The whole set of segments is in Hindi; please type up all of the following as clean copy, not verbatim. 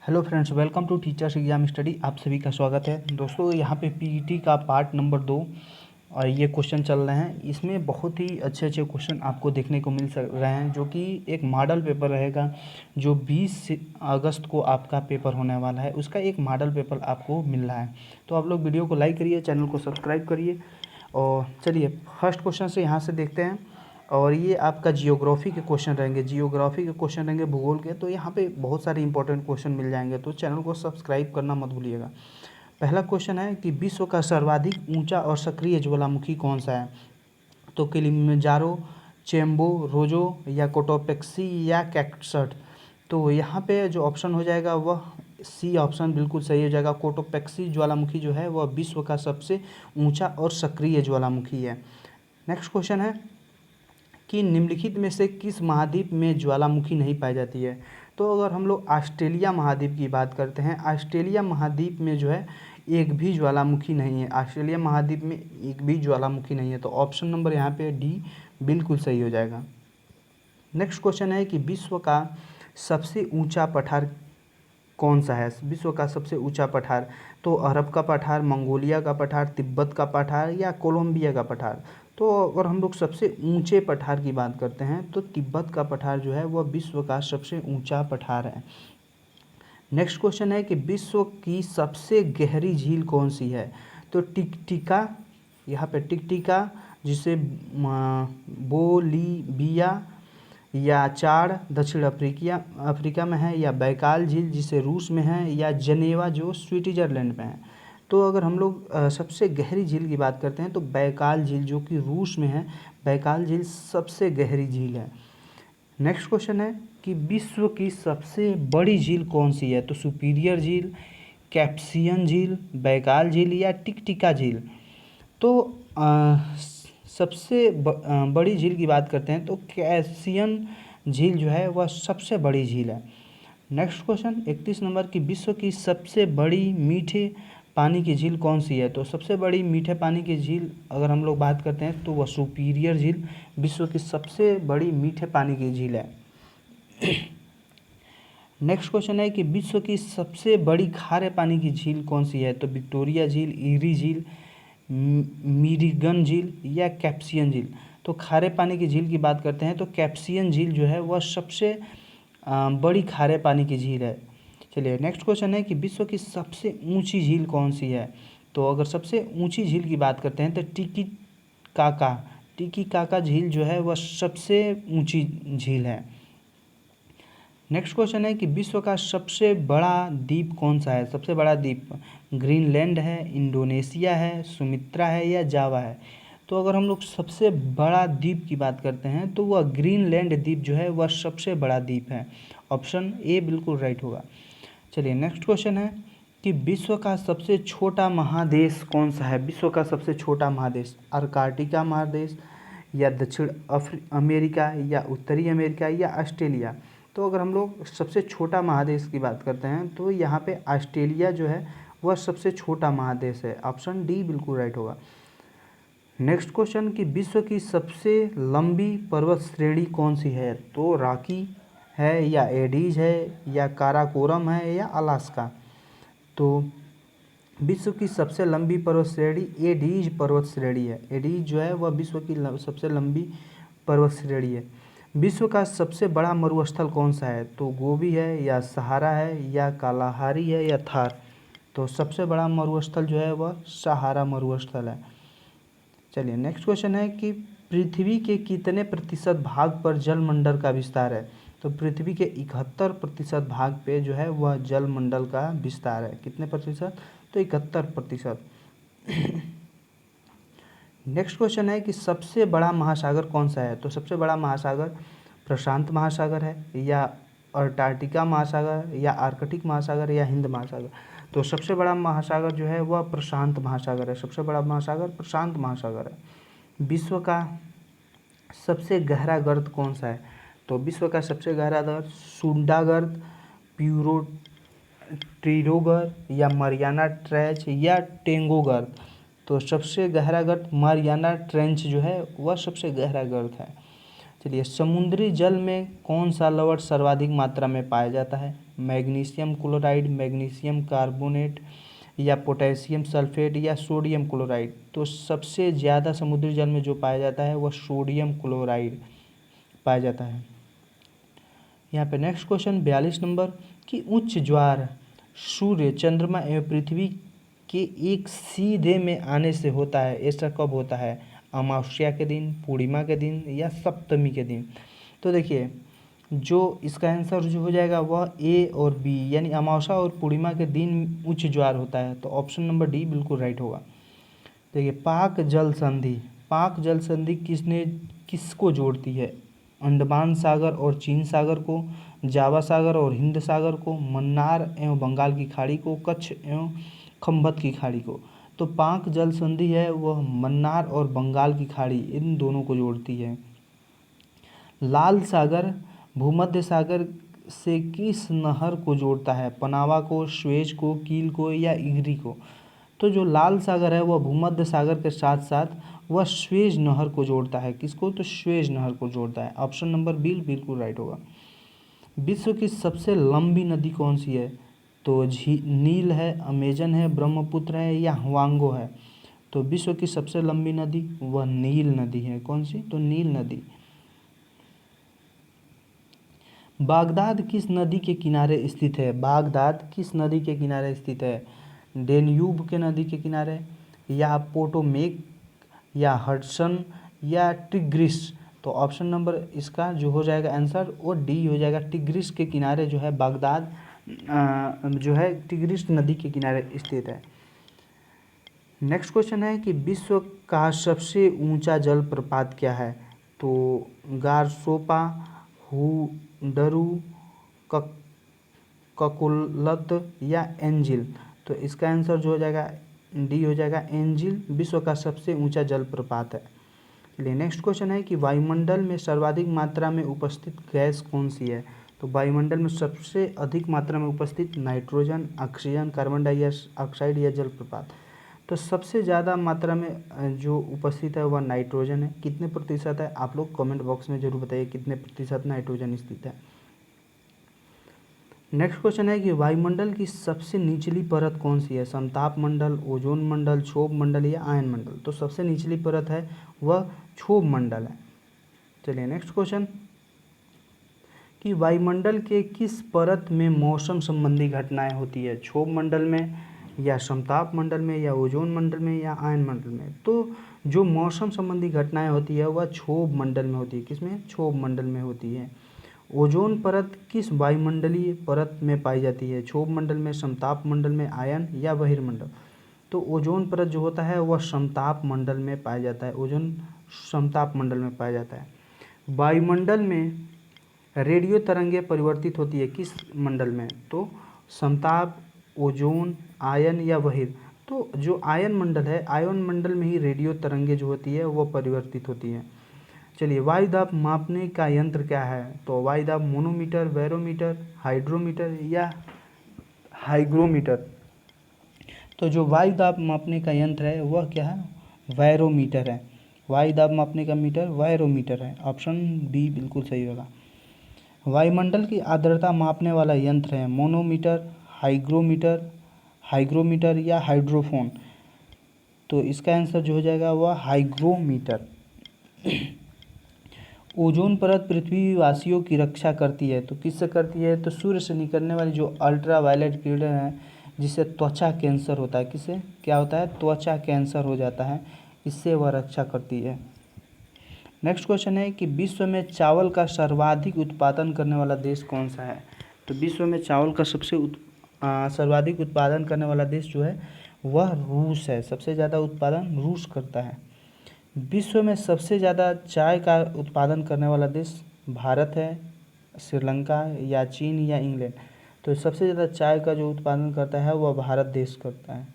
Hello friends, welcome to teachers exam study. आप सभी का स्वागत है। दोस्तों, यहाँ पे पीईटी का पार्ट नंबर 2 और ये क्वेश्चन चल रहे हैं। इसमें बहुत ही अच्छे अच्छे क्वेश्चन आपको देखने को मिल रहे हैं, जो कि एक मॉडल पेपर रहेगा जो 20 अगस्त को आपका पेपर होने वाला है। उसका एक मॉडल पेपर आपको मिल रहा है। तो आप लोग वीडियो को लाइक करिए, चैनल को सब्सक्राइब करिए। और चलिए फर्स्ट क्वेश्चन से यहाँ से देखते हैं। और ये आपका जियोग्राफी के क्वेश्चन रहेंगे, भूगोल के। तो यहाँ पे बहुत सारे इंपॉर्टेंट क्वेश्चन मिल जाएंगे, तो चैनल को सब्सक्राइब करना मत भूलिएगा। पहला क्वेश्चन है कि विश्व का सर्वाधिक ऊंचा और सक्रिय ज्वालामुखी कौन सा है? तो किलिमंजारो, चेम्बो, रोजो या कोटोपेक्सी या कैक्टस। तो यहाँ पे जो ऑप्शन हो जाएगा वह सी ऑप्शन बिल्कुल सही हो जाएगा। कोटोपेक्सी ज्वालामुखी जो है वह विश्व का सबसे ऊंचा और सक्रिय ज्वालामुखी है। नेक्स्ट क्वेश्चन है कि निम्नलिखित में से किस महाद्वीप में ज्वालामुखी नहीं पाई जाती है? तो अगर हम लोग ऑस्ट्रेलिया महाद्वीप की बात करते हैं, ऑस्ट्रेलिया महाद्वीप में जो है एक भी ज्वालामुखी नहीं है। ऑस्ट्रेलिया महाद्वीप में एक भी ज्वालामुखी नहीं है, तो ऑप्शन नंबर यहाँ पे डी बिल्कुल सही हो जाएगा। नेक्स्ट क्वेश्चन है कि विश्व का सबसे ऊंचा पठार कौन सा है? विश्व का सबसे ऊंचा पठार, तो अरब का पठार, मंगोलिया का पठार, तिब्बत का पठार या कोलंबिया का पठार? तो अगर हम लोग सबसे ऊंचे पठार की बात करते हैं तो तिब्बत का पठार जो है वह विश्व का सबसे ऊंचा पठार है। नेक्स्ट क्वेश्चन है कि विश्व की सबसे गहरी झील कौन सी है? तो टिकटिका, यहाँ पे टिकटिका जिसे बोलीविया या चार दक्षिण अफ्रीका में है, या बैकाल झील जिसे रूस में है, या जनेवा जो स्विट्जरलैंड में है। तो अगर हम लोग सबसे गहरी झील की बात करते हैं तो बैकाल झील जो कि रूस में है, बैकाल झील सबसे गहरी झील है। नेक्स्ट क्वेश्चन है कि विश्व की सबसे बड़ी झील कौन सी है? तो सुपीरियर झील, कैप्सियन झील, बैकाल झील या टिकटिका झील? तो सबसे बड़ी झील की बात करते हैं तो कैप्सियन झील जो है वह सबसे बड़ी झील है। नेक्स्ट क्वेश्चन 31 नंबर की विश्व की सबसे बड़ी मीठे पानी की झील कौन सी है? तो सबसे बड़ी मीठे पानी की झील अगर हम लोग बात करते हैं तो वह सुपीरियर झील विश्व की सबसे बड़ी मीठे पानी की झील है। नेक्स्ट क्वेश्चन है कि विश्व की सबसे बड़ी खारे पानी की झील कौन सी है? तो विक्टोरिया झील, ईरी झील, मिरिगन झील या कैप्सियन झील? तो खारे पानी की झील की बात करते हैं तो कैप्सियन झील जो है वह सबसे बड़ी खारे पानी की झील है। चलिए नेक्स्ट क्वेश्चन है कि विश्व की सबसे ऊंची झील कौन सी है? तो अगर सबसे ऊंची झील की बात करते हैं तो टिटिकाका झील जो है वह सबसे ऊंची झील है। नेक्स्ट क्वेश्चन है कि विश्व का सबसे बड़ा द्वीप कौन सा है? सबसे बड़ा द्वीप ग्रीनलैंड है, इंडोनेशिया है, सुमित्रा है या जावा है? तो अगर हम लोग सबसे बड़ा द्वीप की बात करते हैं तो वह ग्रीनलैंड द्वीप जो है वह सबसे बड़ा द्वीप है। ऑप्शन ए बिल्कुल राइट होगा। चलिए नेक्स्ट क्वेश्चन है कि विश्व का सबसे छोटा महादेश कौन सा है? विश्व का सबसे छोटा महादेश अंटार्कटिका महादेश, या दक्षिण अमेरिका, या उत्तरी अमेरिका, या ऑस्ट्रेलिया? तो अगर हम लोग सबसे छोटा महादेश की बात करते हैं तो यहाँ पे ऑस्ट्रेलिया जो है वह सबसे छोटा महादेश है। ऑप्शन डी बिल्कुल राइट होगा। नेक्स्ट क्वेश्चन कि विश्व की सबसे लंबी पर्वत श्रेणी कौन सी है? तो रॉकी है, या एडीज है, या काराकोरम है, या अलास्का? तो विश्व की सबसे लंबी पर्वत श्रेणी एडीज पर्वत श्रेणी है। एडीज जो है वह विश्व की सबसे लंबी पर्वत श्रेणी है। विश्व का सबसे बड़ा मरुस्थल कौन सा है? तो गोबी है, या सहारा है, या कालाहारी है, या थार? तो सबसे बड़ा मरुस्थल जो है वह सहारा मरुस्थल है। चलिए नेक्स्ट क्वेश्चन है कि पृथ्वी के कितने प्रतिशत भाग पर जलमंडल का विस्तार है? तो पृथ्वी के 71% भाग पे जो है वह जलमंडल का विस्तार है। कितने प्रतिशत? तो 71%। नेक्स्ट क्वेश्चन है कि सबसे बड़ा महासागर कौन सा है? तो सबसे बड़ा महासागर प्रशांत महासागर है, या अंटार्कटिका महासागर, या आर्कटिक महासागर, या हिंद महासागर? तो सबसे बड़ा महासागर जो है वह प्रशांत महासागर है। सबसे बड़ा महासागर प्रशांत महासागर है। विश्व का सबसे गहरा गर्त कौन सा है? तो विश्व का सबसे गहरा गर्त सुंडा गर्त, ट्रीरो गर्त, या मरियाना ट्रेंच, या टेंगो गर्त? तो सबसे गहरा गर्त मरियाना ट्रेंच जो है वह सबसे गहरा गर्त है। चलिए समुद्री जल में कौन सा लवण सर्वाधिक मात्रा में पाया जाता है? मैग्नीशियम क्लोराइड, मैग्नीशियम कार्बोनेट या पोटेशियम सल्फेट या सोडियम क्लोराइड? तो सबसे ज़्यादा समुद्री जल में जो पाया जाता है वह सोडियम क्लोराइड पाया जाता है। यहाँ पे नेक्स्ट क्वेश्चन 42 नंबर कि उच्च ज्वार सूर्य, चंद्रमा एवं पृथ्वी के एक सीधे में आने से होता है, ऐसा कब होता है? अमावस्या के दिन, पूर्णिमा के दिन या सप्तमी के दिन? तो देखिए जो इसका आंसर जो हो जाएगा वह ए और बी, यानी अमावस्या और पूर्णिमा के दिन उच्च ज्वार होता है। तो ऑप्शन नंबर डी बिल्कुल राइट होगा। देखिए पाक जल संधि, पाक जल संधि किसको जोड़ती है? अंडमान सागर और चीन सागर को, जावा सागर और हिंद सागर को, मन्नार एवं बंगाल की खाड़ी को, कच्छ एवं खंभत की खाड़ी को? तो पाक जल संधि है वह मन्नार और बंगाल की खाड़ी इन दोनों को जोड़ती है। लाल सागर भूमध्य सागर से किस नहर को जोड़ता है? पनावा को, स्वेज को, कील को या इगरी को? तो जो लाल सागर है वह भूमध्य सागर के साथ साथ वह स्वेज नहर को जोड़ता है। किसको? तो स्वेज नहर को जोड़ता है। ऑप्शन नंबर बी बिल्कुल राइट होगा। विश्व की सबसे लंबी नदी कौन सी है? तो नील है, अमेजन है, ब्रह्मपुत्र है या हुआंगो है? तो विश्व की सबसे लंबी नदी वह नील नदी है। कौन सी? तो नील नदी। बागदाद किस नदी के किनारे स्थित है? बागदाद किस नदी के किनारे स्थित है? डेन्यूब के नदी के किनारे या पोटोमेक या हडसन या टिग्रिस? तो ऑप्शन नंबर इसका जो हो जाएगा आंसर वो डी हो जाएगा। टिग्रिस के किनारे जो है बागदाद जो है टिग्रिस नदी के किनारे स्थित है। नेक्स्ट क्वेश्चन है कि विश्व का सबसे ऊंचा जलप्रपात क्या है? तो गारसोपा, हुडरू, ककुलत या एंजिल? तो इसका आंसर जो हो जाएगा डी हो जाएगा, एंजिल विश्व का सबसे ऊंचा जलप्रपात है। चलिए नेक्स्ट क्वेश्चन है कि वायुमंडल में सर्वाधिक मात्रा में उपस्थित गैस कौन सी है? तो वायुमंडल में सबसे अधिक मात्रा में उपस्थित नाइट्रोजन, ऑक्सीजन, कार्बन डाइऑक्साइड या जलप्रपात? तो सबसे ज़्यादा मात्रा में जो उपस्थित है वह नाइट्रोजन है। कितने प्रतिशत है आप लोग कमेंट बॉक्स में जरूर बताइए कितने प्रतिशत नाइट्रोजन स्थित है। नेक्स्ट क्वेश्चन है कि वायुमंडल की सबसे निचली परत कौन सी है? समताप मंडल, ओजोन मंडल, क्षोभ मंडल या आयन मंडल? तो सबसे निचली परत है वह क्षोभ मंडल है। चलिए नेक्स्ट क्वेश्चन कि वायुमंडल के किस परत में मौसम संबंधी घटनाएं होती है? क्षोभ मंडल में या समताप मंडल में या ओजोन मंडल में या आयन मंडल में? तो जो मौसम संबंधी घटनाएं होती है वह क्षोभ मंडल में होती है। किसमें? क्षोभ मंडल में होती है। ओजोन परत किस वायुमंडलीय परत में पाई जाती है? क्षोभ मंडल में, समताप मंडल में, आयन या बहिर्मंडल? तो ओजोन परत जो होता है वह समताप मंडल में पाया जाता है। ओजोन समताप मंडल में पाया जाता है। वायुमंडल में रेडियो तरंगें परिवर्तित होती है किस मंडल में? तो समताप, ओजोन, आयन या बहिर? तो जो आयन मंडल है, आयन मंडल में ही रेडियो तरंगें जो होती है वो परिवर्तित होती है। चलिए वायु दाब मापने का यंत्र क्या है? तो वायु दाब मोनोमीटर, बैरोमीटर, हाइड्रोमीटर या हाइग्रोमीटर? तो जो वायु दाब मापने का यंत्र है वह क्या है? बैरोमीटर है। वायु दाब मापने का मीटर बैरोमीटर है। ऑप्शन बी बिल्कुल सही होगा। वायुमंडल की आर्द्रता मापने वाला यंत्र है मोनोमीटर, हाइग्रोमीटर या हाइड्रोफोन? तो इसका आंसर जो हो जाएगा वह हाइग्रोमीटर। ओजोन परत पृथ्वीवासियों की रक्षा करती है तो किससे करती है? तो सूर्य से निकलने वाली जो अल्ट्रा वायलेट किरण है जिससे त्वचा कैंसर होता है। किससे क्या होता है? त्वचा कैंसर हो जाता है, इससे वह रक्षा करती है। नेक्स्ट क्वेश्चन है कि विश्व में चावल का सर्वाधिक उत्पादन करने वाला देश कौन सा है? तो विश्व में चावल का सबसे सर्वाधिक उत्पादन करने वाला देश जो है वह रूस है। सबसे ज़्यादा उत्पादन रूस करता है। विश्व में सबसे ज़्यादा चाय का उत्पादन करने वाला देश भारत है, श्रीलंका या चीन या इंग्लैंड? तो सबसे ज़्यादा चाय का जो उत्पादन करता है वह भारत देश करता है।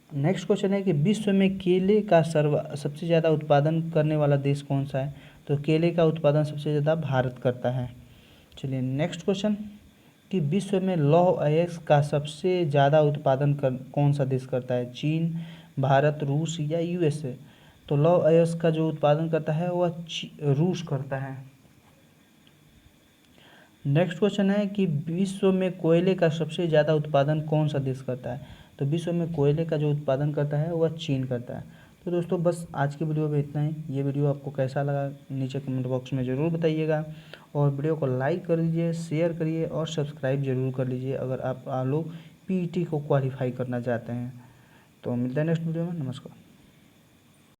नेक्स्ट क्वेश्चन है कि विश्व में केले का सबसे ज़्यादा उत्पादन करने वाला देश कौन सा है? तो केले का उत्पादन सबसे ज़्यादा भारत करता है। चलिए नेक्स्ट क्वेश्चन कि विश्व में लौह अयस्क का सबसे ज़्यादा उत्पादन कौन सा देश करता है? चीन, भारत, रूस या यूएसए? तो लौह अयस्क का जो उत्पादन करता है वह रूस करता है। नेक्स्ट क्वेश्चन है कि विश्व में कोयले का सबसे ज़्यादा उत्पादन कौन सा देश करता है। तो विश्व में कोयले का जो उत्पादन करता है वह चीन करता है। तो दोस्तों बस आज की वीडियो में इतना ही। ये वीडियो आपको कैसा लगा नीचे कमेंट बॉक्स में ज़रूर बताइएगा, और वीडियो को लाइक कर लीजिए, शेयर करिए और सब्सक्राइब जरूर कर लीजिए अगर आप लोग पीईटी को क्वालिफाई करना चाहते हैं। तो मिलते हैं नेक्स्ट वीडियो में। नमस्कार।